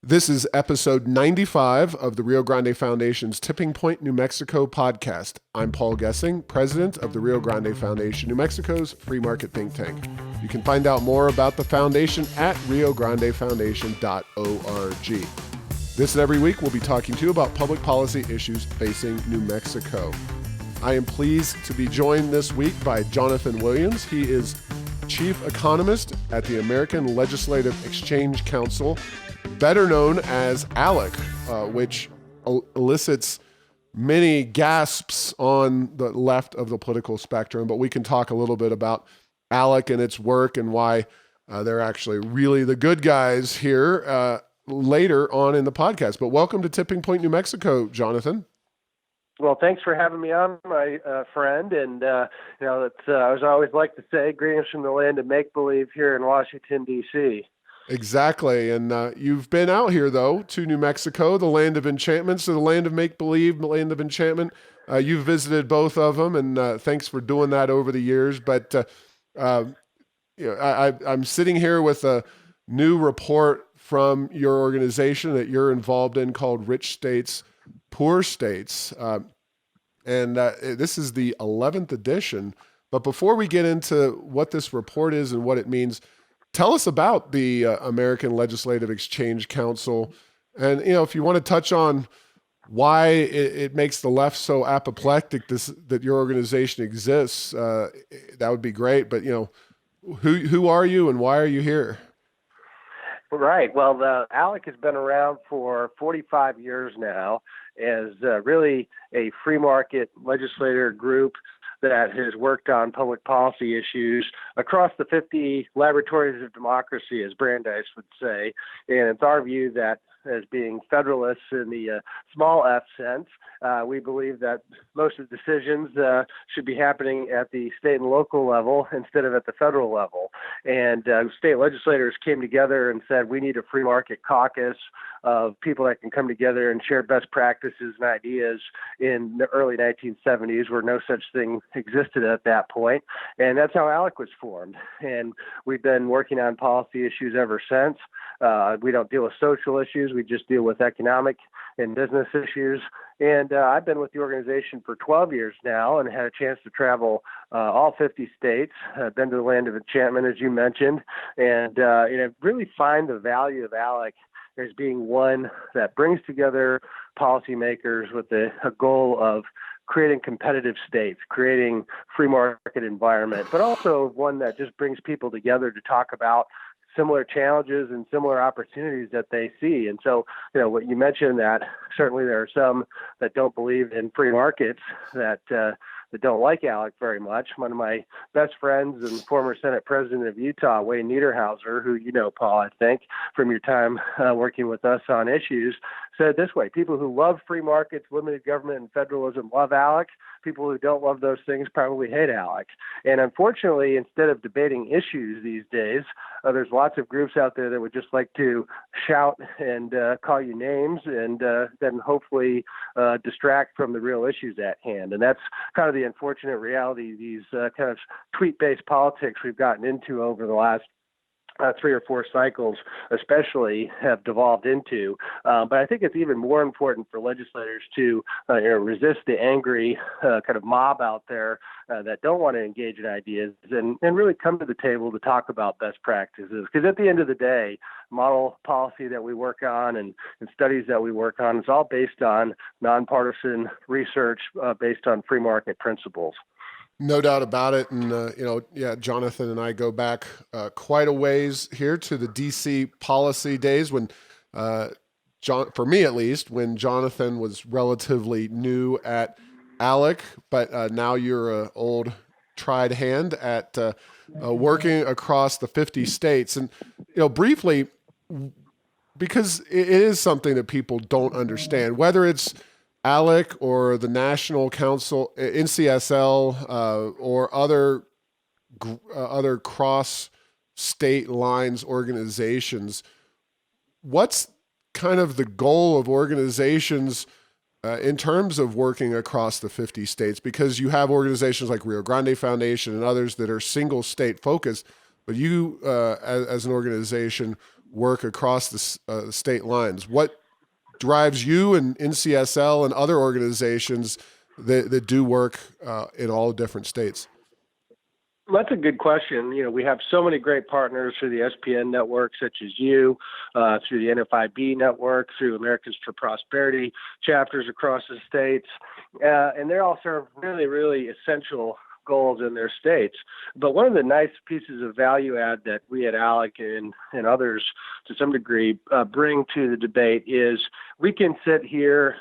This is episode 95 of the Rio Grande Foundation's Tipping Point, New Mexico podcast. I'm Paul Gessing, president of the Rio Grande Foundation, New Mexico's free market think tank. You can find out more about the foundation at riograndefoundation.org. This and every week, we'll be talking to you about public policy issues facing New Mexico. I am pleased to be joined this week by Jonathan Williams. He is chief economist at the American Legislative Exchange Council, better known as ALEC, which elicits many gasps on the left of the political spectrum. But we can talk a little bit about ALEC and its work and why they're actually really the good guys here later on in the podcast. But welcome to Tipping Point, New Mexico, Jonathan. Well, thanks for having me on, my friend. And, it's, I always like to say, greetings from the land of make-believe here in Washington, D.C. Exactly. And you've been out here, though, to New Mexico, the land of enchantment, so the land of make-believe, the land of enchantment. You've visited both of them, and thanks for doing that over the years. But I'm sitting here with a new report from your organization that you're involved in called Rich States, Poor States. And this is the 11th edition. But before we get into what this report is and what it means, tell us about the American Legislative Exchange Council. And, if you want to touch on why it makes the left so apoplectic that your organization exists, that would be great. But, who are you and why are you here? Right. Well, the ALEC has been around for 45 years now as really a free market legislator group that has worked on public policy issues across the 50 laboratories of democracy, as Brandeis would say. And it's our view that as being federalists in the small f sense, we believe that most of the decisions should be happening at the state and local level instead of at the federal level. And state legislators came together and said, we need a free market caucus of people that can come together and share best practices and ideas in the early 1970s, where no such thing existed at that point. And that's how ALEC was formed. And we've been working on policy issues ever since. We don't deal with social issues. We just deal with economic and business issues. And I've been with the organization for 12 years now and had a chance to travel all 50 states. I've been to the land of enchantment, as you mentioned, and really find the value of ALEC as being one that brings together policymakers with a goal of creating competitive states, creating free market environment, but also one that just brings people together to talk about similar challenges and similar opportunities that they see. And so, what you mentioned, that certainly there are some that don't believe in free markets that don't like ALEC very much. One of my best friends and former Senate President of Utah, Wayne Niederhauser, who you know, Paul, I think, from your time working with us on issues, said this way: people who love free markets, limited government, and federalism love ALEC. People who don't love those things probably hate ALEC. And unfortunately, instead of debating issues these days, there's lots of groups out there that would just like to shout and call you names and then hopefully distract from the real issues at hand. And that's kind of the unfortunate reality these kind of tweet-based politics we've gotten into over the last 3 or 4 cycles especially have devolved into. But I think it's even more important for legislators to resist the angry kind of mob out there that don't want to engage in ideas and really come to the table to talk about best practices. Because at the end of the day, model policy that we work on and studies that we work on is all based on nonpartisan research based on free market principles. No doubt about it. And, Jonathan and I go back quite a ways here to the DC policy days when, for me at least, when Jonathan was relatively new at ALEC, but now you're an old tried hand at working across the 50 states. And, briefly, because it is something that people don't understand, whether it's ALEC or the National Council, NCSL, or other cross-state lines organizations, what's kind of the goal of organizations in terms of working across the 50 states? Because you have organizations like Rio Grande Foundation and others that are single state focused, but you, as an organization, work across the state lines. What drives you and NCSL and other organizations that do work in all different states? That's a good question. We have so many great partners through the SPN network, such as you, through the NFIB network, through Americans for Prosperity chapters across the states, and they all serve really, really essential goals in their states. But one of the nice pieces of value add that we at ALEC and others to some degree bring to the debate is we can sit here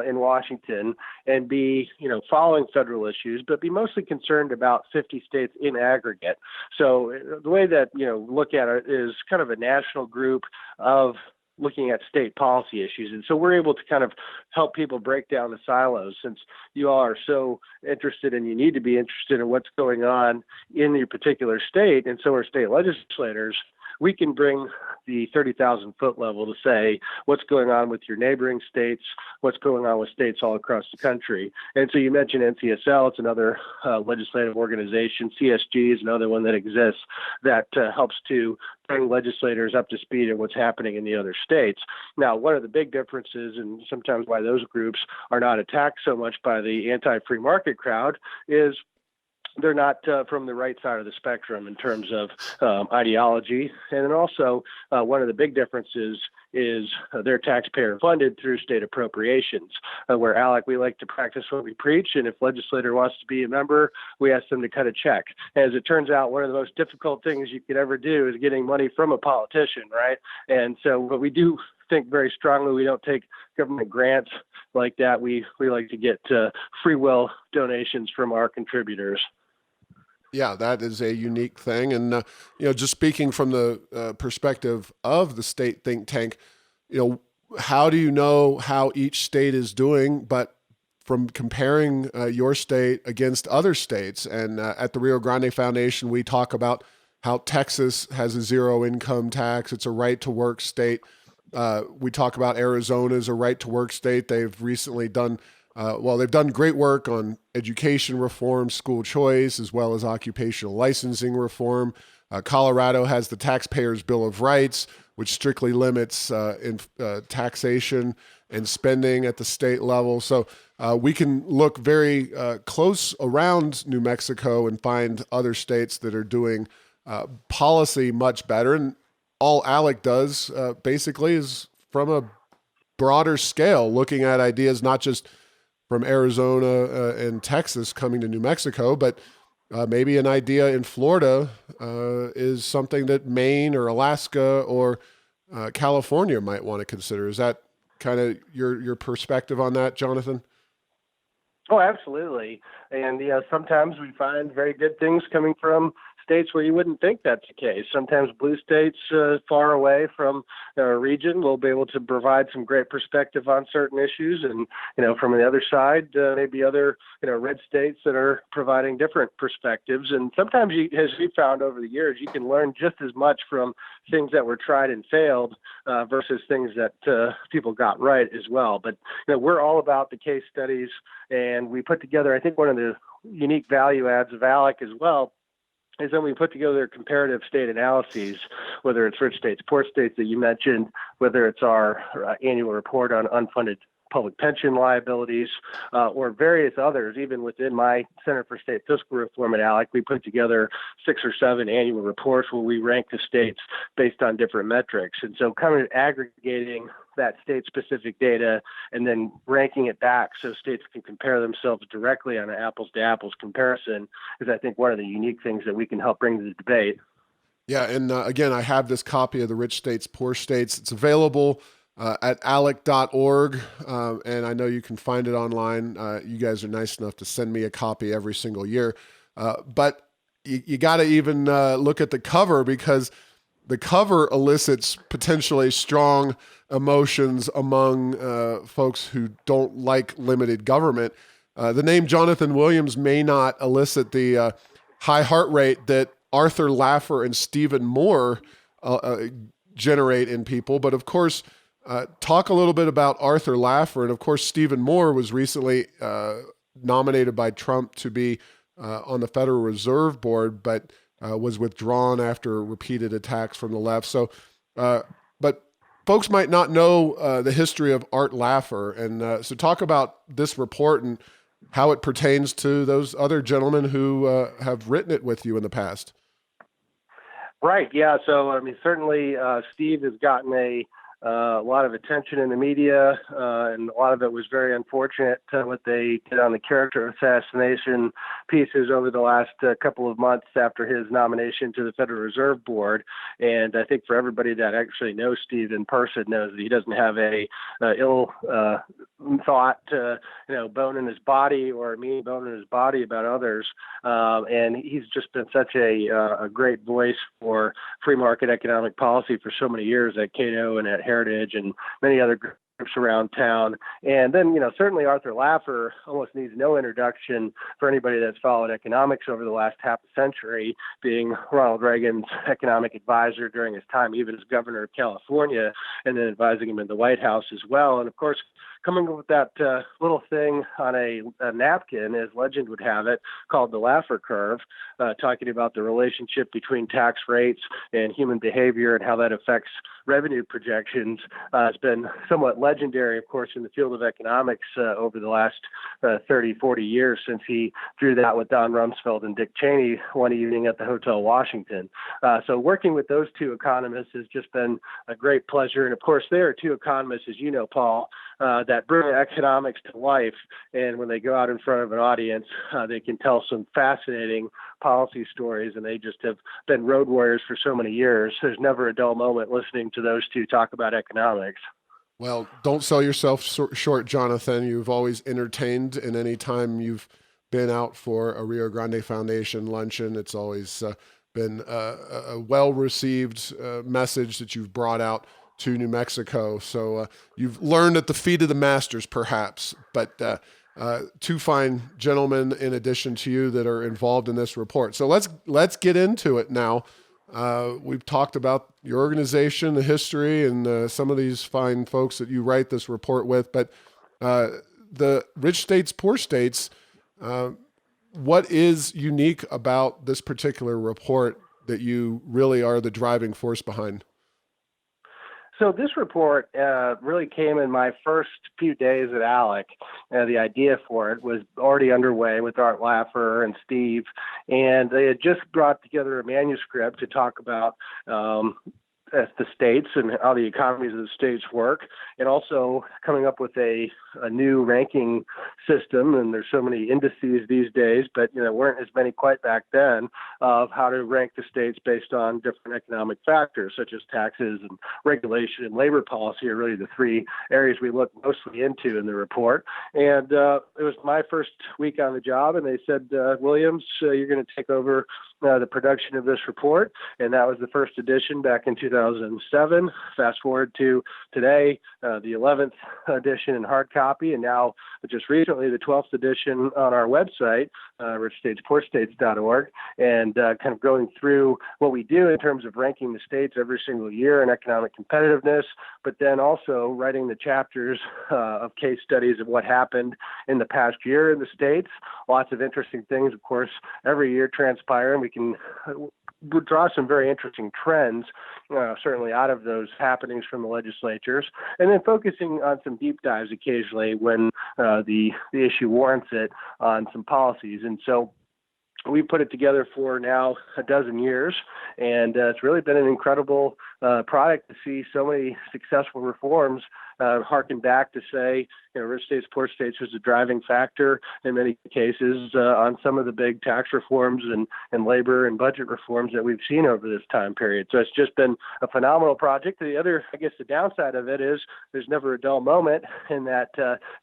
in Washington and be, following federal issues, but be mostly concerned about 50 states in aggregate. So the way that, look at it is kind of a national group of looking at state policy issues. And so we're able to kind of help people break down the silos, since you all are so interested and you need to be interested in what's going on in your particular state. And so are state legislators. We can bring the 30,000 foot level to say what's going on with your neighboring states, what's going on with states all across the country. And so you mentioned NCSL, it's another legislative organization. CSG is another one that exists that helps to bring legislators up to speed on what's happening in the other states. Now, one of the big differences, and sometimes why those groups are not attacked so much by the anti-free market crowd, is they're not from the right side of the spectrum in terms of ideology. And then also one of the big differences is they're taxpayer funded through state appropriations, where ALEC, we like to practice what we preach. And if legislator wants to be a member, we ask them to cut a check. As it turns out, one of the most difficult things you could ever do is getting money from a politician, right? And so, but we do think very strongly we don't take government grants like that. We like to get free will donations from our contributors. Yeah, that is a unique thing. And, just speaking from the perspective of the state think tank, how do you know how each state is doing, but from comparing your state against other states? And at the Rio Grande Foundation, we talk about how Texas has a zero income tax. It's a right to work state. We talk about Arizona as a right to work state. They've recently done they've done great work on education reform, school choice, as well as occupational licensing reform. Colorado has the Taxpayers' Bill of Rights, which strictly limits taxation and spending at the state level. So we can look very close around New Mexico and find other states that are doing policy much better. And all ALEC does basically is from a broader scale, looking at ideas not just from Arizona and Texas coming to New Mexico, but maybe an idea in Florida is something that Maine or Alaska or California might want to consider. Is that kind of your perspective on that, Jonathan? Oh, absolutely. And sometimes we find very good things coming from states where you wouldn't think that's the case. Sometimes blue states far away from our region will be able to provide some great perspective on certain issues. And, from the other side, maybe other, red states that are providing different perspectives. And sometimes, as we found over the years, you can learn just as much from things that were tried and failed versus things that people got right as well. But, we're all about the case studies, and we put together, I think one of the unique value adds of ALEC as well is then we put together comparative state analyses, whether it's rich states, poor states that you mentioned, whether it's our annual report on unfunded public pension liabilities, or various others. Even within my Center for State Fiscal Reform at ALEC, we put together 6 or 7 annual reports where we rank the states based on different metrics. And so kind of aggregating that state-specific data and then ranking it back so states can compare themselves directly on an apples-to-apples comparison is, I think, one of the unique things that we can help bring to the debate. Yeah, and again, I have this copy of the Rich States, Poor States. It's available at alec.org, and I know you can find it online. You guys are nice enough to send me a copy every single year. But you got to even look at the cover, because the cover elicits potentially strong emotions among folks who don't like limited government. The name Jonathan Williams may not elicit the high heart rate that Arthur Laffer and Stephen Moore generate in people. But of course, talk a little bit about Arthur Laffer. And of course, Stephen Moore was recently nominated by Trump to be on the Federal Reserve Board, but was withdrawn after repeated attacks from the left. So folks might not know the history of Art Laffer, and so talk about this report and how it pertains to those other gentlemen who have written it with you in the past. Right. Yeah. So, I mean, certainly Steve has gotten a lot of attention in the media, and a lot of it was very unfortunate what they did on the character assassination pieces over the last couple of months after his nomination to the Federal Reserve Board. And I think for everybody that actually knows Steve in person knows that he doesn't have a ill thought, bone in his body or a mean bone in his body about others. And he's just been such a great voice for free market economic policy for so many years at Cato and at Heritage and many other groups around town. And then, certainly Arthur Laffer almost needs no introduction for anybody that's followed economics over the last half a century, being Ronald Reagan's economic advisor during his time, even as governor of California, and then advising him in the White House as well. And of course, coming up with that little thing on a napkin, as legend would have it, called the Laffer curve, talking about the relationship between tax rates and human behavior and how that affects revenue projections, has been somewhat legendary, of course, in the field of economics over the last 30, 40 years since he drew that with Don Rumsfeld and Dick Cheney one evening at the Hotel Washington. So working with those two economists has just been a great pleasure. And of course, they are two economists, as you know, Paul, that bring economics to life. And when they go out in front of an audience, they can tell some fascinating policy stories, and they just have been road warriors for so many years. There's never a dull moment listening to those two talk about economics. Well, don't sell yourself short, Jonathan. You've always entertained, and any time you've been out for a Rio Grande Foundation luncheon, it's always been a well-received message that you've brought out to New Mexico. So you've learned at the feet of the masters, perhaps, but two fine gentlemen in addition to you that are involved in this report. So let's get into it now. We've talked about your organization, the history, and some of these fine folks that you write this report with. But the rich states, poor states, what is unique about this particular report that you really are the driving force behind? So this report really came in my first few days at ALEC. The idea for it was already underway with Art Laffer and Steve, and they had just brought together a manuscript to talk about the states and how the economies of the states work, and also coming up with a new ranking system. And there's so many indices these days, but weren't as many quite back then, of how to rank the states based on different economic factors such as taxes and regulation and labor policy are really the three areas we look mostly into in the report. And it was my first week on the job, and they said, Williams, you're going to take over the production of this report. And that was the first edition back in 2007. Fast forward to today, the 11th edition in hard copy, and now just recently the 12th edition on our website, richstatespoorstates.org, and kind of going through what we do in terms of ranking the states every single year in economic competitiveness, but then also writing the chapters of case studies of what happened in the past year in the states. Lots of interesting things, of course, every year transpire, and we can draw some very interesting trends, certainly out of those happenings from the legislatures, and then focusing on some deep dives occasionally when the issue warrants it on some policies. And so we put it together for now a dozen years, and it's really been an incredible product to see so many successful reforms harken back to say, rich states, poor states was a driving factor in many cases on some of the big tax reforms and labor and budget reforms that we've seen over this time period. So it's just been a phenomenal project. The other, I guess, the downside of it is there's never a dull moment, in that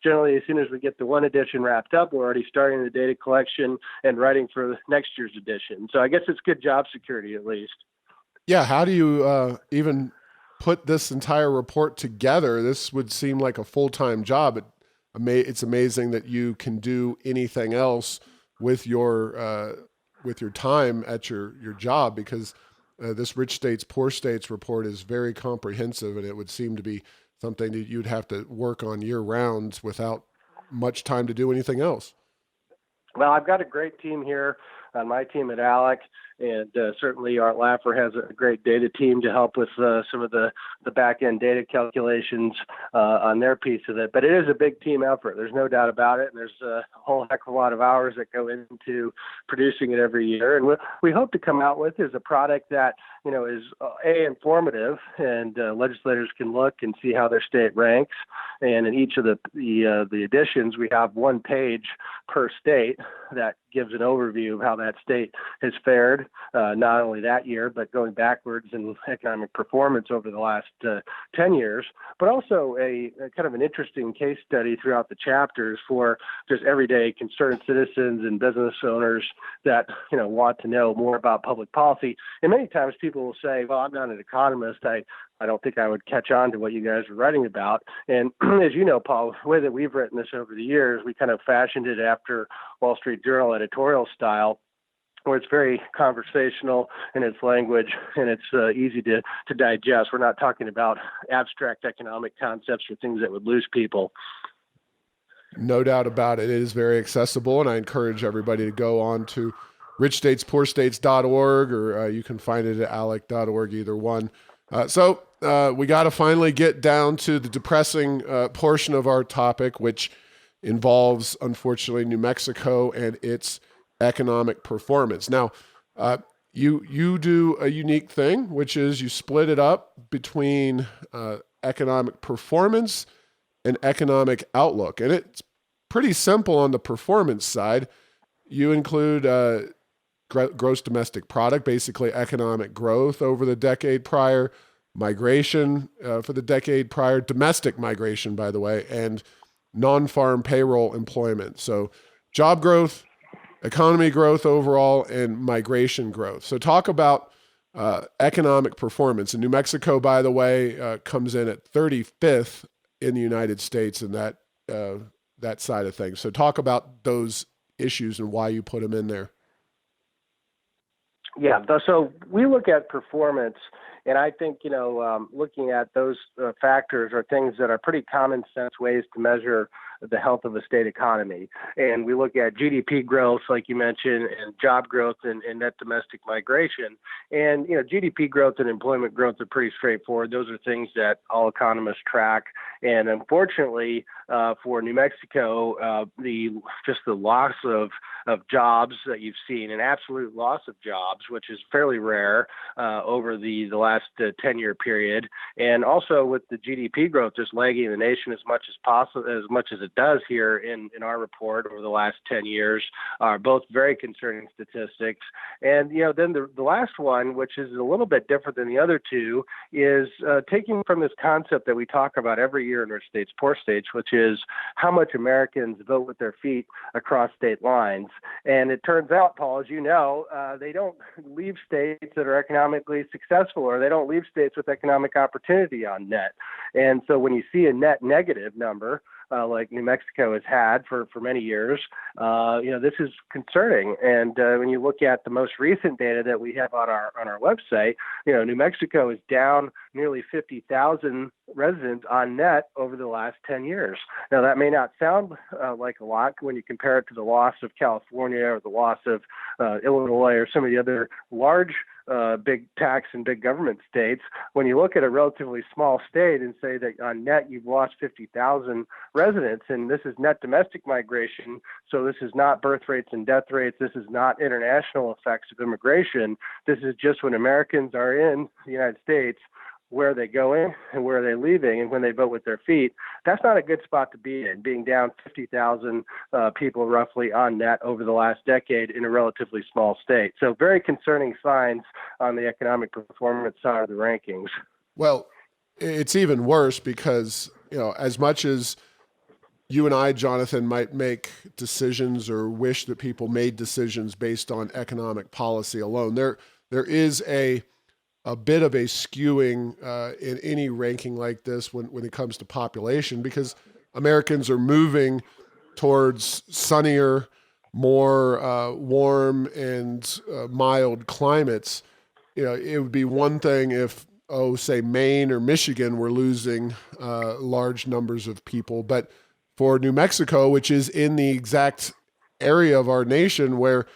generally as soon as we get the one edition wrapped up, we're already starting the data collection and writing for next year's edition. So I guess it's good job security at least. Yeah, how do you even put this entire report together? This would seem like a full-time job. It's amazing that you can do anything else with your time at your job, because this Rich States, Poor States report is very comprehensive, and it would seem to be something that you'd have to work on year-round without much time to do anything else. Well, I've got a great team here on my team at ALEC, and certainly Art Laffer has a great data team to help with some of the back end data calculations on their piece of it. But it is a big team effort. There's no doubt about it. And there's a whole heck of a lot of hours that go into producing it every year. And what we hope to come out with is a product that is informative, and legislators can look and see how their state ranks. And in each of the editions, we have one page per state that gives an overview of how that state has fared, not only that year, but going backwards in economic performance over the last 10 years, but also a kind of an interesting case study throughout the chapters for just everyday concerned citizens and business owners that want to know more about public policy. And many times people will say, well, I'm not an economist. I don't think I would catch on to what you guys are writing about. And as you know, Paul, the way that we've written this over the years, we kind of fashioned it after Wall Street Journal editorial style, where it's very conversational in its language and it's easy to digest. We're not talking about abstract economic concepts or things that would lose people. No doubt about it. It is very accessible, and I encourage everybody to go on to richstatespoorstates.org, or you can find it at alec.org, either one. So we got to finally get down to the depressing portion of our topic, which involves, unfortunately, New Mexico and its economic performance. Now, you do a unique thing, which is you split it up between economic performance and economic outlook. And it's pretty simple on the performance side. You include gross domestic product, basically economic growth over the decade prior, migration for the decade prior, domestic migration, by the way, and non-farm payroll employment. So job growth, economy growth overall, and migration growth. So talk about economic performance. And New Mexico, by the way, comes in at 35th in the United States in that side of things. So talk about those issues and why you put them in there. Yeah, so we look at performance, and I think, looking at those factors are things that are pretty common sense ways to measure the health of a state economy. And we look at GDP growth, like you mentioned, and job growth and net domestic migration. And, GDP growth and employment growth are pretty straightforward. Those are things that all economists track. And unfortunately, for New Mexico, the loss of jobs that you've seen, an absolute loss of jobs, which is fairly rare over the last 10-year period, and also with the GDP growth just lagging the nation as much as possible, as much as it does here in our report over the last 10 years, are both very concerning statistics. And then the last one, which is a little bit different than the other two, is taking from this concept that we talk about every year in Rich States, Poor States, which is how much Americans vote with their feet across state lines. And it turns out, Paul, as you know, they don't leave states that are economically successful, or they don't leave states with economic opportunity on net. And so when you see a net negative number, like New Mexico has had for many years, this is concerning. And when you look at the most recent data that we have on our website, New Mexico is down nearly 50,000 residents on net over the last 10 years. Now, that may not sound like a lot when you compare it to the loss of California or the loss of Illinois or some of the other large big tax and big government states. When you look at a relatively small state and say that on net you've lost 50,000 residents, and this is net domestic migration, so this is not birth rates and death rates, this is not international effects of immigration, this is just when Americans are in the United States, where are they going and where are they leaving, and when they vote with their feet. That's not a good spot to be in, being down 50,000 people roughly on net over the last decade in a relatively small state. So very concerning signs on the economic performance side of the rankings. Well, it's even worse because, as much as you and I, Jonathan, might make decisions or wish that people made decisions based on economic policy alone, there is a bit of a skewing in any ranking like this when it comes to population, because Americans are moving towards sunnier, more warm and mild climates. It would be one thing if, say Maine or Michigan were losing large numbers of people, but for New Mexico, which is in the exact area of our nation where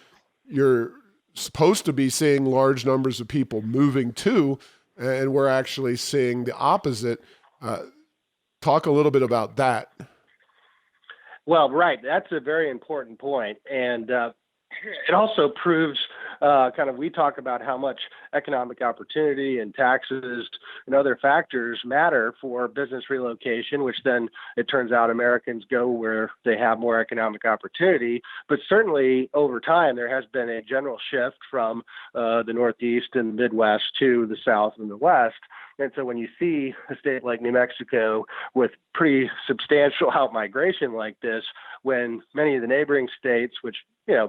you're supposed to be seeing large numbers of people moving to, and we're actually seeing the opposite. Talk a little bit about that. Well, right. That's a very important point. And it also proves we talk about how much economic opportunity and taxes and other factors matter for business relocation, which then it turns out Americans go where they have more economic opportunity. But certainly over time, there has been a general shift from the Northeast and Midwest to the South and the West. And so when you see a state like New Mexico with pretty substantial outmigration like this, when many of the neighboring states, which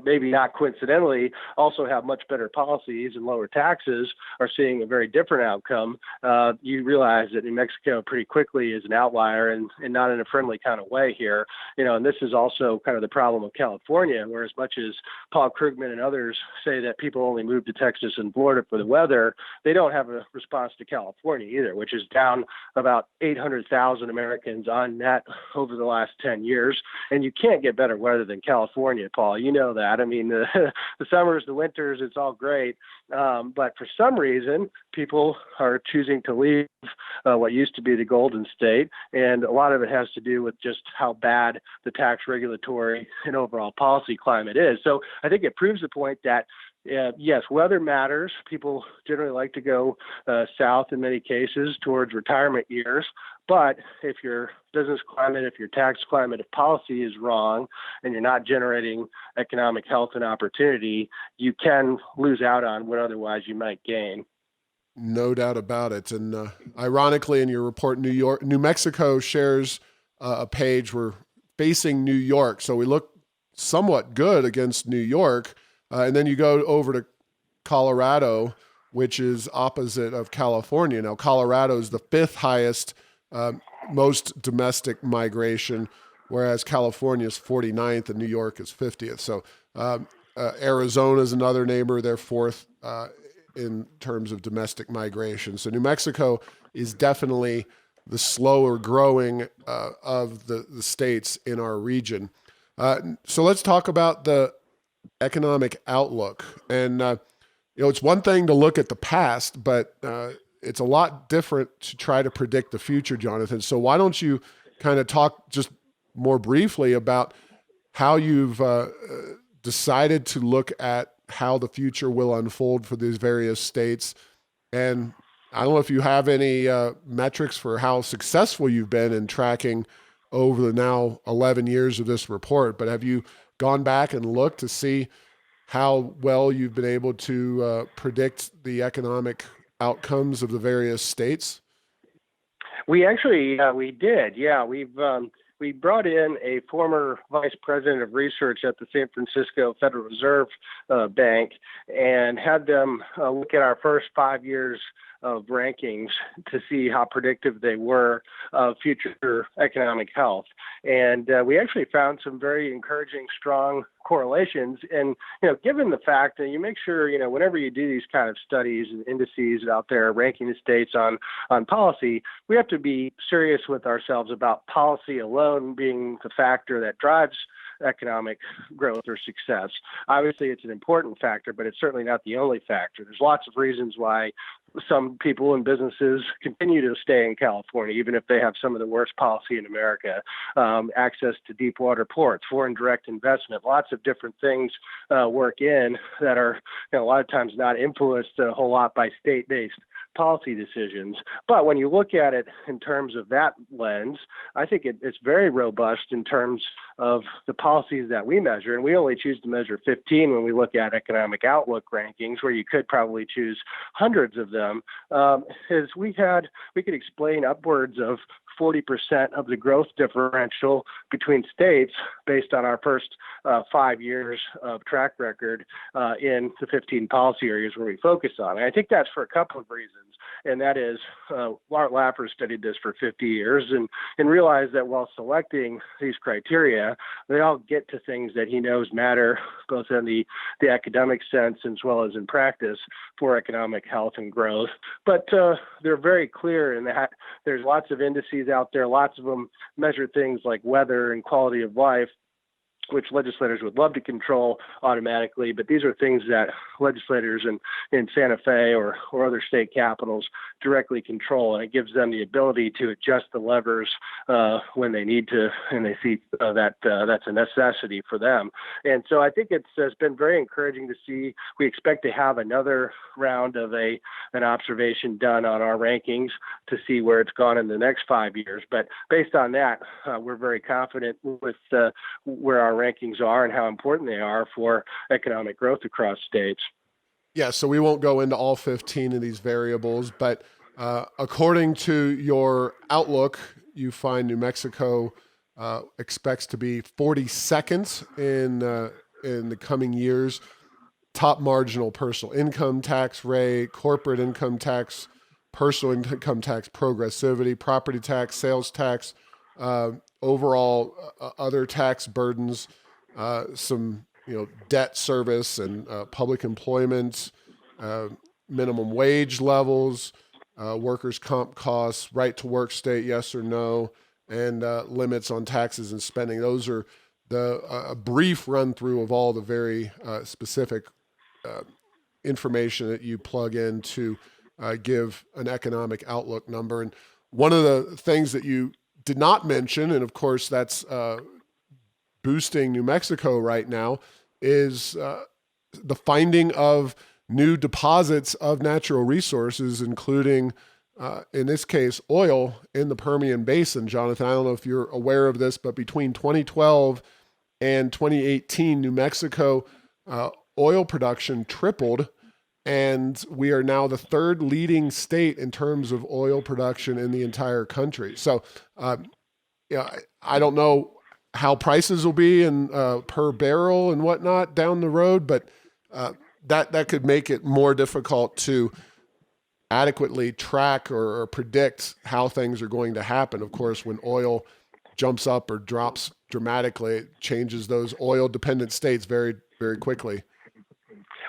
maybe not coincidentally, also have much better policies and lower taxes, are seeing a very different outcome, you realize that New Mexico pretty quickly is an outlier and not in a friendly kind of way here. And this is also kind of the problem of California, where as much as Paul Krugman and others say that people only move to Texas and Florida for the weather, they don't have a response to California either, which is down about 800,000 Americans on net over the last 10 years. And you can't get better weather than California, Paul. You know that. I mean, the summers, the winters, it's all great. But for some reason, people are choosing to leave what used to be the Golden State. And a lot of it has to do with just how bad the tax, regulatory, and overall policy climate is. So I think it proves the point that yes, weather matters. People generally like to go south in many cases towards retirement years. But if your business climate, if your tax climate, if policy is wrong and you're not generating economic health and opportunity, you can lose out on what otherwise you might gain. No doubt about it. And ironically, in your report, New Mexico shares a page. We're facing New York. So we look somewhat good against New York. And then you go over to Colorado, which is opposite of California. Now, Colorado is the fifth highest, most domestic migration, whereas California is 49th and New York is 50th. So Arizona is another neighbor. They're fourth in terms of domestic migration. So New Mexico is definitely the slower growing of the states in our region. So let's talk about the economic outlook. And, it's one thing to look at the past, but it's a lot different to try to predict the future, Jonathan. So why don't you kind of talk just more briefly about how you've decided to look at how the future will unfold for these various states. And I don't know if you have any metrics for how successful you've been in tracking over the now 11 years of this report, but have you gone back and looked to see how well you've been able to predict the economic outcomes of the various states? We actually, we did. Yeah, we brought in a former vice president of research at the San Francisco Federal Reserve Bank and had them look at our first 5 years of rankings to see how predictive they were of future economic health. And we actually found some very encouraging, strong correlations. And, given the fact that you make sure, whenever you do these kind of studies and indices out there ranking the states on policy, we have to be serious with ourselves about policy alone being the factor that drives economic growth or success. Obviously, it's an important factor, but it's certainly not the only factor. There's lots of reasons why some people and businesses continue to stay in California, even if they have some of the worst policy in America. Access to deep water ports, foreign direct investment, lots of different things work in that are a lot of times not influenced a whole lot by state-based policy decisions. But when you look at it in terms of that lens, I think it's very robust in terms of the policies that we measure. And we only choose to measure 15 when we look at economic outlook rankings, where you could probably choose hundreds of them. Is we could explain upwards of 40% of the growth differential between states based on our first 5 years of track record in the 15 policy areas where we focus on. And I think that's for a couple of reasons. And that is, Art Laffer studied this for 50 years and realized that while selecting these criteria, they all get to things that he knows matter, both in the academic sense as well as in practice for economic health and growth. But they're very clear in that there's lots of indices out there, lots of them measure things like weather and quality of life. which legislators would love to control automatically, but these are things that legislators in Santa Fe or other state capitals directly control, and it gives them the ability to adjust the levers when they need to, and they see that that's a necessity for them. And so I think it's been very encouraging to see. We expect to have another round of an observation done on our rankings to see where it's gone in the next 5 years. But based on that, we're very confident with where our rankings are and how important they are for economic growth across states. Yeah, so we won't go into all 15 of these variables, but according to your outlook, you find New Mexico expects to be 42nd in the coming years. Top marginal personal income tax rate, corporate income tax, personal income tax progressivity, property tax, sales tax, overall other tax burdens, some debt service and public employment, uh, minimum wage levels, workers' comp costs, right to work state, yes or no, and limits on taxes and spending. Those are a brief run through of all the very specific information that you plug in to give an economic outlook number. And one of the things that you did not mention, and of course that's boosting New Mexico right now, is the finding of new deposits of natural resources, including, in this case, oil in the Permian Basin. Jonathan, I don't know if you're aware of this, but between 2012 and 2018, New Mexico oil production tripled, and we are now the third leading state in terms of oil production in the entire country. So, I don't know how prices will be and per barrel and whatnot down the road, but that could make it more difficult to adequately track or predict how things are going to happen. Of course, when oil jumps up or drops dramatically, it changes those oil-dependent states very, very quickly.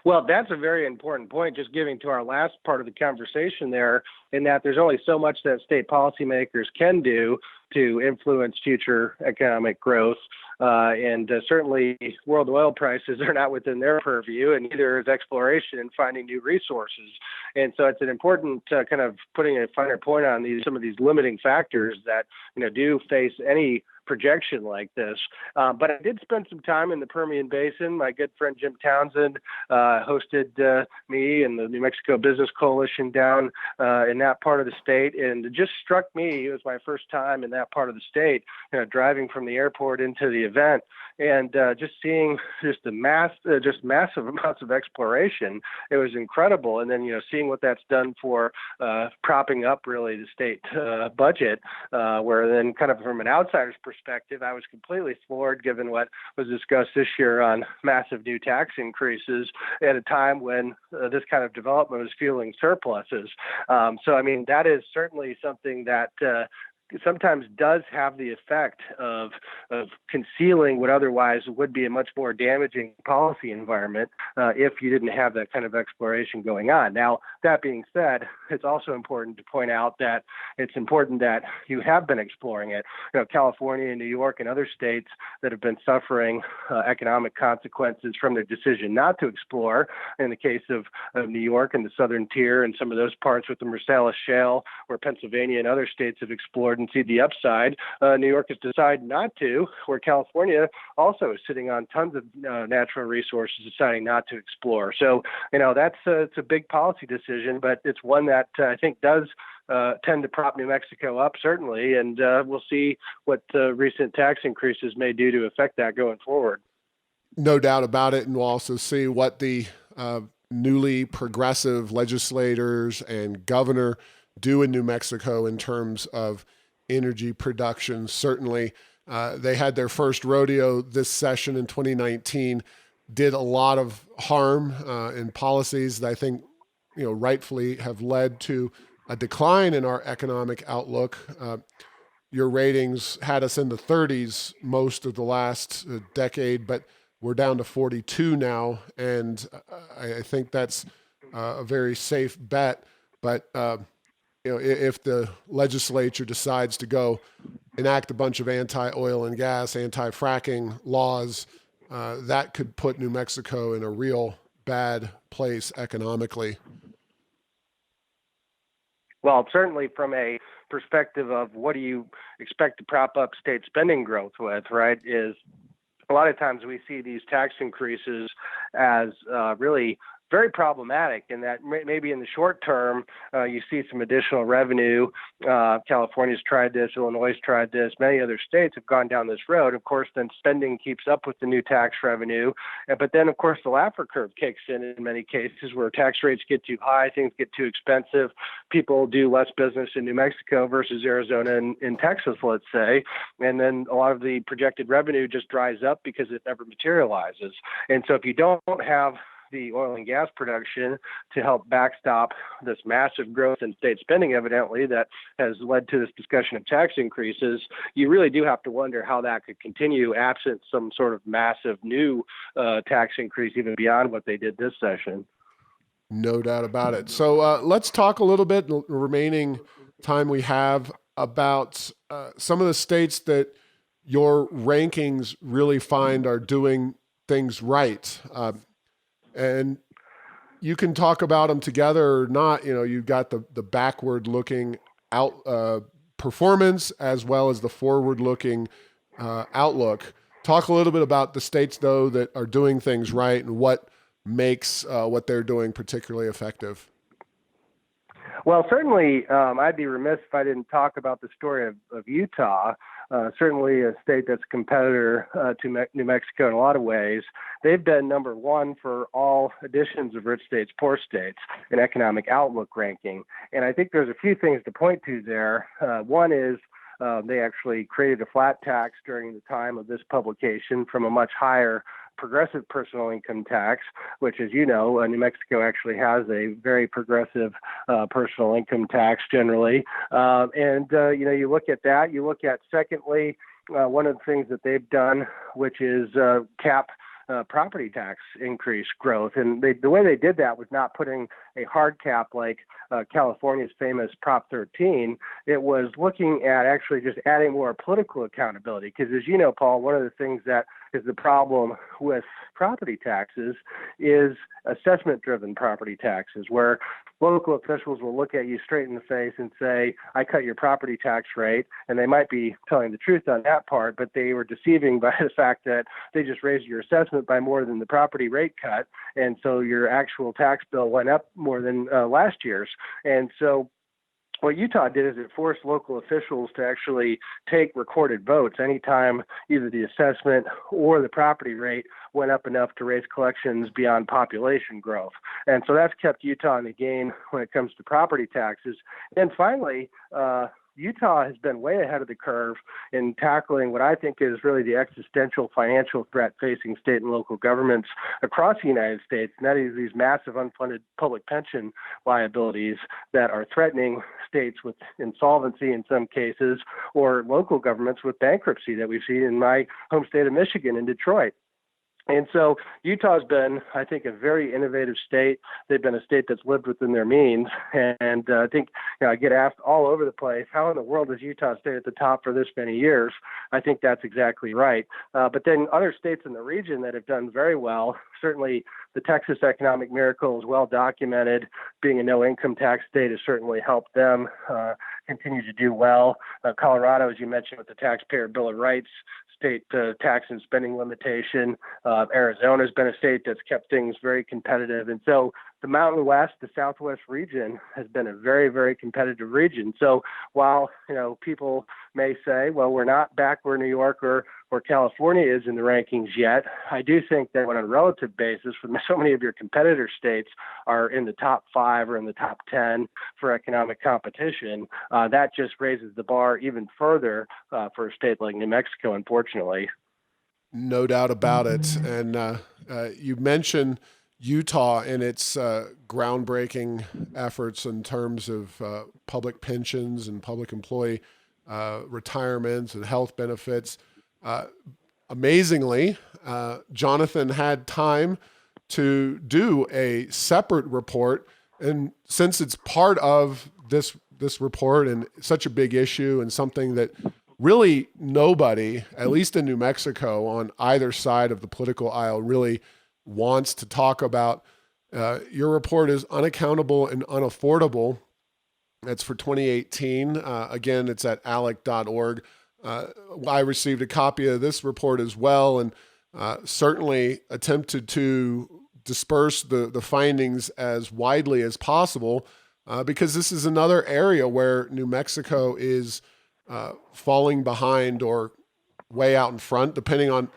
Well, that's a very important point, just giving to our last part of the conversation there, in that there's only so much that state policymakers can do to influence future economic growth. And certainly world oil prices are not within their purview, and neither is exploration and finding new resources. And so it's an important kind of putting a finer point on some of these limiting factors that do face any projection like this. But I did spend some time in the Permian Basin. My good friend Jim Townsend hosted me and the New Mexico Business Coalition down in that part of the state. And it just struck me, it was my first time in that part of the state, driving from the airport into the event and just seeing just massive amounts of exploration. It was incredible. And then, seeing what that's done for propping up really the state budget, where then kind of from an outsider's perspective, I was completely floored given what was discussed this year on massive new tax increases at a time when this kind of development was fueling surpluses. So, I mean, that is certainly something that sometimes does have the effect of concealing what otherwise would be a much more damaging policy environment if you didn't have that kind of exploration going on. Now, that being said, it's also important to point out that it's important that you have been exploring it. California and New York and other states that have been suffering economic consequences from their decision not to explore. In the case of New York and the Southern Tier and some of those parts with the Marcellus Shale, where Pennsylvania and other states have explored and see the upside, New York has decided not to, where California also is sitting on tons of natural resources deciding not to explore. So, that's it's a big policy decision, but it's one that I think does tend to prop New Mexico up, certainly, and we'll see what recent tax increases may do to affect that going forward. No doubt about it, and we'll also see what the newly progressive legislators and governor do in New Mexico in terms of energy production. Certainly, they had their first rodeo this session in 2019, did a lot of harm in policies that I think, rightfully have led to a decline in our economic outlook. Your ratings had us in the 30s most of the last decade, but we're down to 42 now, and I think that's a very safe bet. But if the legislature decides to go enact a bunch of anti-oil and gas, anti-fracking laws, that could put New Mexico in a real bad place economically. Well, certainly from a perspective of what do you expect to prop up state spending growth with, right, is a lot of times we see these tax increases as really very problematic in that maybe in the short term, you see some additional revenue. California's tried this, Illinois' tried this, many other states have gone down this road. Of course, then spending keeps up with the new tax revenue. But then, of course, the Laffer curve kicks in many cases where tax rates get too high, things get too expensive. People do less business in New Mexico versus Arizona and Texas, let's say. And then a lot of the projected revenue just dries up because it never materializes. And so if you don't have the oil and gas production to help backstop this massive growth in state spending, evidently, that has led to this discussion of tax increases, you really do have to wonder how that could continue absent some sort of massive new tax increase even beyond what they did this session. No doubt about it. So let's talk a little bit, the remaining time we have, about some of the states that your rankings really find are doing things right. And you can talk about them together or not. You've got the backward looking out performance as well as the forward looking outlook. Talk a little bit about the states, though, that are doing things right and what makes what they're doing particularly effective. Well, certainly, I'd be remiss if I didn't talk about the story of Utah. Certainly a state that's a competitor to New Mexico in a lot of ways. They've been number one for all editions of Rich States, Poor States, an economic outlook ranking. And I think there's a few things to point to there. One is they actually created a flat tax during the time of this publication from a much higher progressive personal income tax, which, as you know, New Mexico actually has a very progressive personal income tax generally. You look at that. You look at, secondly, one of the things that they've done, which is cap property tax increase growth. And the way they did that was not putting a hard cap like California's famous Prop 13. It was looking at actually just adding more political accountability. Because as you know, Paul, one of the things that is the problem with property taxes is assessment-driven property taxes, where local officials will look at you straight in the face and say, I cut your property tax rate, and they might be telling the truth on that part, but they were deceiving by the fact that they just raised your assessment by more than the property rate cut, and so your actual tax bill went up more than last year's. And so what Utah did is it forced local officials to actually take recorded votes anytime either the assessment or the property rate went up enough to raise collections beyond population growth. And so that's kept Utah in the game when it comes to property taxes. And finally, Utah has been way ahead of the curve in tackling what I think is really the existential financial threat facing state and local governments across the United States, and that is these massive unfunded public pension liabilities that are threatening states with insolvency in some cases, or local governments with bankruptcy that we've seen in my home state of Michigan in Detroit. And so Utah's been, I think, a very innovative state. They've been a state that's lived within their means. And I think I get asked all over the place, how in the world does Utah stay at the top for this many years? I think that's exactly right. But then other states in the region that have done very well, certainly the Texas economic miracle is well documented. Being a no-income tax state has certainly helped them continue to do well. Colorado, as you mentioned, with the Taxpayer Bill of Rights, state tax and spending limitation. Arizona's been a state that's kept things very competitive. And so the Mountain West, the Southwest region has been a very, very competitive region. So while, people may say, well, we're not back where New York or California is in the rankings yet, I do think that on a relative basis, when so many of your competitor states are in the top 5 or in the top 10 for economic competition, that just raises the bar even further for a state like New Mexico, unfortunately. No doubt about it. And you mentioned Utah and its groundbreaking efforts in terms of public pensions and public employee retirements and health benefits. Amazingly, Jonathan had time to do a separate report. And since it's part of this report and such a big issue and something that really nobody, at least in New Mexico, on either side of the political aisle, really wants to talk about. Your report is unaccountable and unaffordable. That's for 2018. Again, it's at alec.org. I received a copy of this report as well, and certainly attempted to disperse the findings as widely as possible, because this is another area where New Mexico is falling behind or way out in front, depending on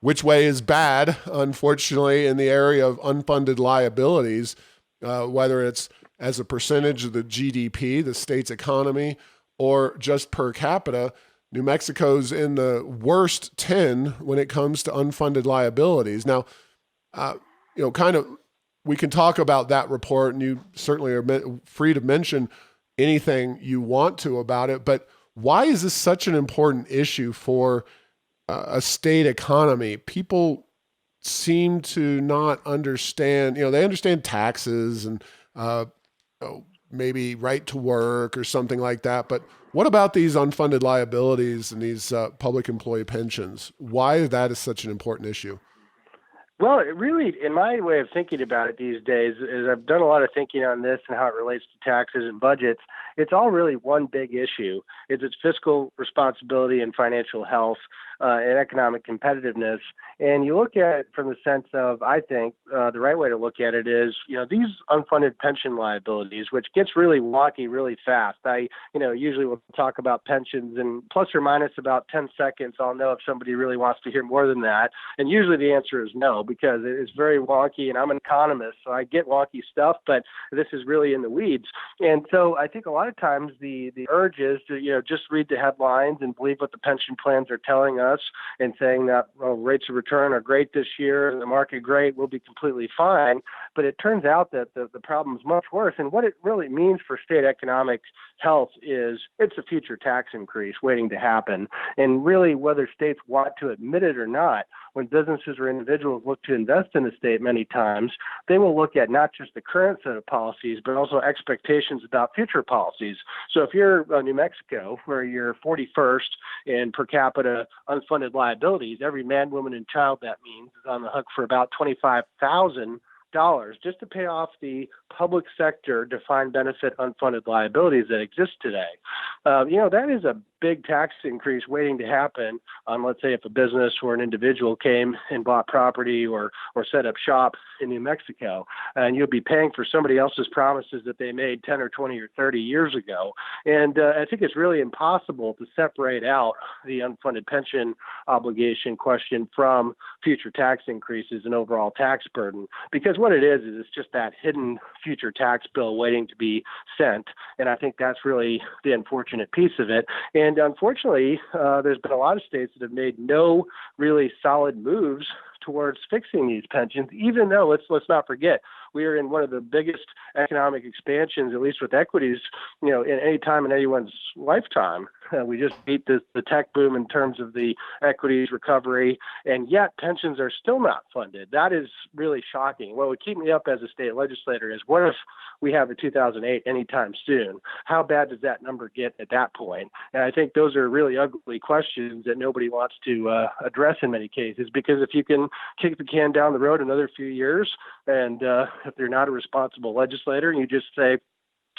which way is bad, unfortunately, in the area of unfunded liabilities, whether it's as a percentage of the GDP, the state's economy, or just per capita. New Mexico's in the worst 10 when it comes to unfunded liabilities. Now, kind of, we can talk about that report, and you certainly are free to mention anything you want to about it. But why is this such an important issue for a state economy? People seem to not understand. They understand taxes and maybe right to work or something like that. But what about these unfunded liabilities and these public employee pensions? Why that is such an important issue? Well, it really, in my way of thinking about it these days, is I've done a lot of thinking on this and how it relates to taxes and budgets. It's all really one big issue. It's fiscal responsibility and financial health and economic competitiveness. And you look at it from the sense of, I think, the right way to look at it is, these unfunded pension liabilities, which gets really wonky really fast. Usually we'll talk about pensions and plus or minus about 10 seconds, I'll know if somebody really wants to hear more than that. And usually the answer is no, because it's very wonky, and I'm an economist, so I get wonky stuff, but this is really in the weeds. And so I think a lot of times the urge is to, just read the headlines and believe what the pension plans are telling us and saying that, rates of return are great this year, the market great, we'll be completely fine. But it turns out that the problem is much worse. And what it really means for state economic health is it's a future tax increase waiting to happen. And really, whether states want to admit it or not, when businesses or individuals look to invest in the state many times, they will look at not just the current set of policies, but also expectations about future policies. So if you're New Mexico, where you're 41st in per capita unfunded liabilities, every man, woman, and child that means is on the hook for about $25,000 just to pay off the public sector defined benefit unfunded liabilities that exist today. That is a big tax increase waiting to happen on, let's say, if a business or an individual came and bought property or set up shop in New Mexico, and you'll be paying for somebody else's promises that they made 10 or 20 or 30 years ago. And I think it's really impossible to separate out the unfunded pension obligation question from future tax increases and overall tax burden, because what it is it's just that hidden future tax bill waiting to be sent. And I think that's really the unfortunate piece of it. And unfortunately, there's been a lot of states that have made no really solid moves towards fixing these pensions, even though let's not forget, we are in one of the biggest economic expansions, at least with equities, in any time in anyone's lifetime. We just beat the tech boom in terms of the equities recovery, and yet pensions are still not funded. That is really shocking. What would keep me up as a state legislator is, what if we have a 2008 anytime soon? How bad does that number get at that point? And I think those are really ugly questions that nobody wants to address in many cases, because if you can kick the can down the road another few years, and if you're not a responsible legislator and you just say,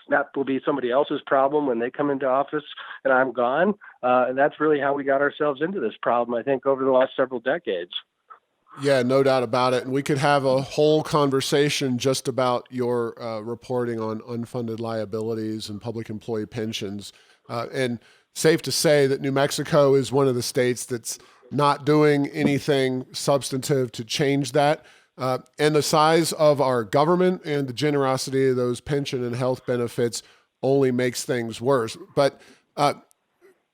that will be somebody else's problem when they come into office and I'm gone. And that's really how we got ourselves into this problem, I think, over the last several decades. Yeah, no doubt about it. And we could have a whole conversation just about your reporting on unfunded liabilities and public employee pensions. And safe to say that New Mexico is one of the states that's not doing anything substantive to change that. And the size of our government and the generosity of those pension and health benefits only makes things worse. But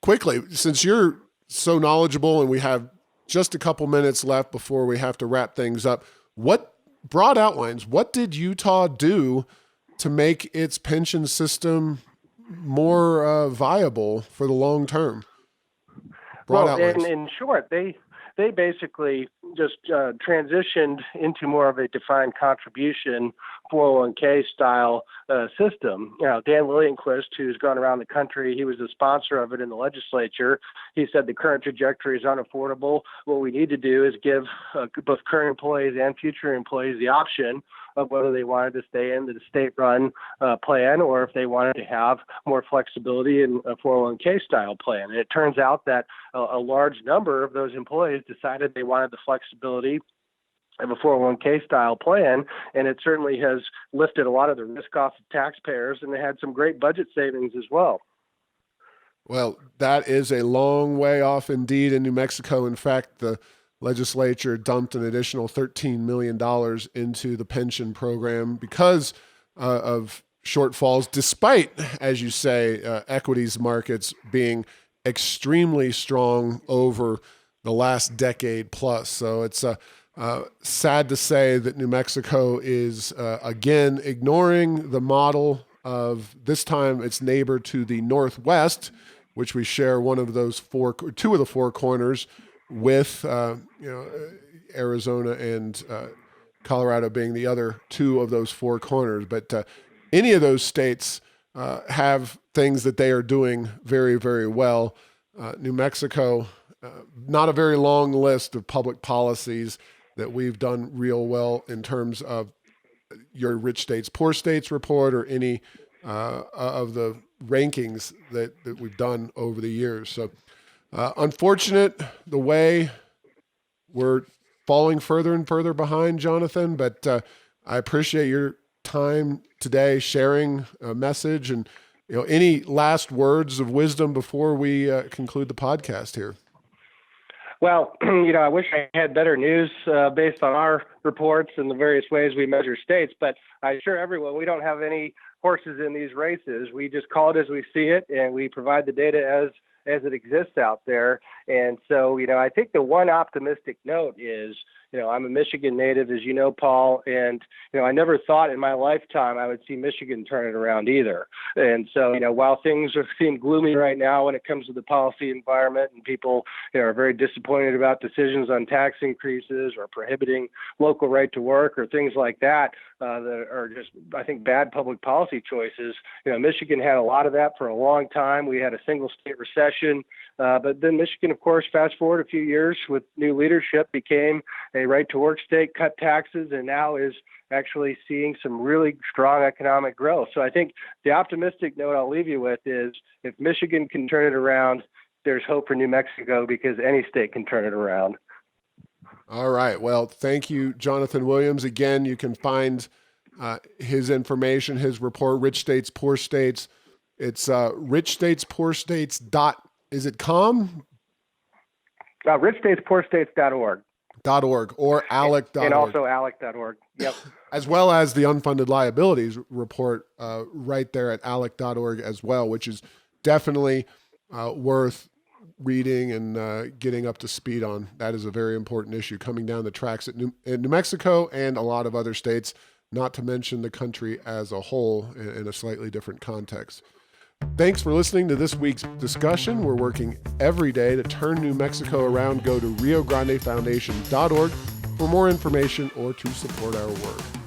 quickly, since you're so knowledgeable and we have just a couple minutes left before we have to wrap things up, what broad outlines, what did Utah do to make its pension system more viable for the long term? Broad Well, outlines. in short, they they basically just transitioned into more of a defined contribution 401k style system. Dan Lillianquist, who's gone around the country, he was the sponsor of it in the legislature. He said the current trajectory is unaffordable. What we need to do is give both current employees and future employees the option of whether they wanted to stay in the state-run plan or if they wanted to have more flexibility in a 401k style plan. And it turns out that a large number of those employees decided they wanted the flexibility of a 401k style plan, and it certainly has lifted a lot of the risk off of taxpayers, and they had some great budget savings as well. Well, that is a long way off indeed in New Mexico. In fact, the legislature dumped an additional $13 million into the pension program because of shortfalls, despite, as you say, equities markets being extremely strong over the last decade plus. So it's sad to say that New Mexico is, again, ignoring the model of this time its neighbor to the northwest, which we share two of the four corners with Arizona and Colorado being the other two of those four corners. But any of those states have things that they are doing very, very well. New Mexico, not a very long list of public policies that we've done real well in terms of your Rich States, Poor States report or any of the rankings that we've done over the years. So unfortunate the way we're falling further and further behind, Jonathan, but I appreciate your time today sharing a message and any last words of wisdom before we conclude the podcast here. Well, I wish I had better news based on our reports and the various ways we measure states, but I assure everyone we don't have any horses in these races. We just call it as we see it, and we provide the data as it exists out there. And so, I think the one optimistic note is, I'm a Michigan native, as you know, Paul, and, I never thought in my lifetime I would see Michigan turn it around either. And so, while things seem gloomy right now when it comes to the policy environment and people are very disappointed about decisions on tax increases or prohibiting local right to work or things like that, that are just, I think, bad public policy choices. Michigan had a lot of that for a long time. We had a single state recession. But then Michigan, of course, fast forward a few years with new leadership, became a right-to-work state, cut taxes, and now is actually seeing some really strong economic growth. So I think the optimistic note I'll leave you with is if Michigan can turn it around, there's hope for New Mexico because any state can turn it around. All right. Well, thank you, Jonathan Williams. Again, you can find his information, his report, Rich States, Poor States. It's richstatespoorstates. Is it .com? richstatespoorstates.org. .org or ALEC.org. And also ALEC.org. Yep. As well as the unfunded liabilities report right there at ALEC.org as well, which is definitely worth reading and getting up to speed on. That is a very important issue coming down the tracks in New Mexico and a lot of other states, not to mention the country as a whole in a slightly different context. Thanks for listening to this week's discussion. We're working every day to turn New Mexico around. Go to RioGrandeFoundation.org for more information or to support our work.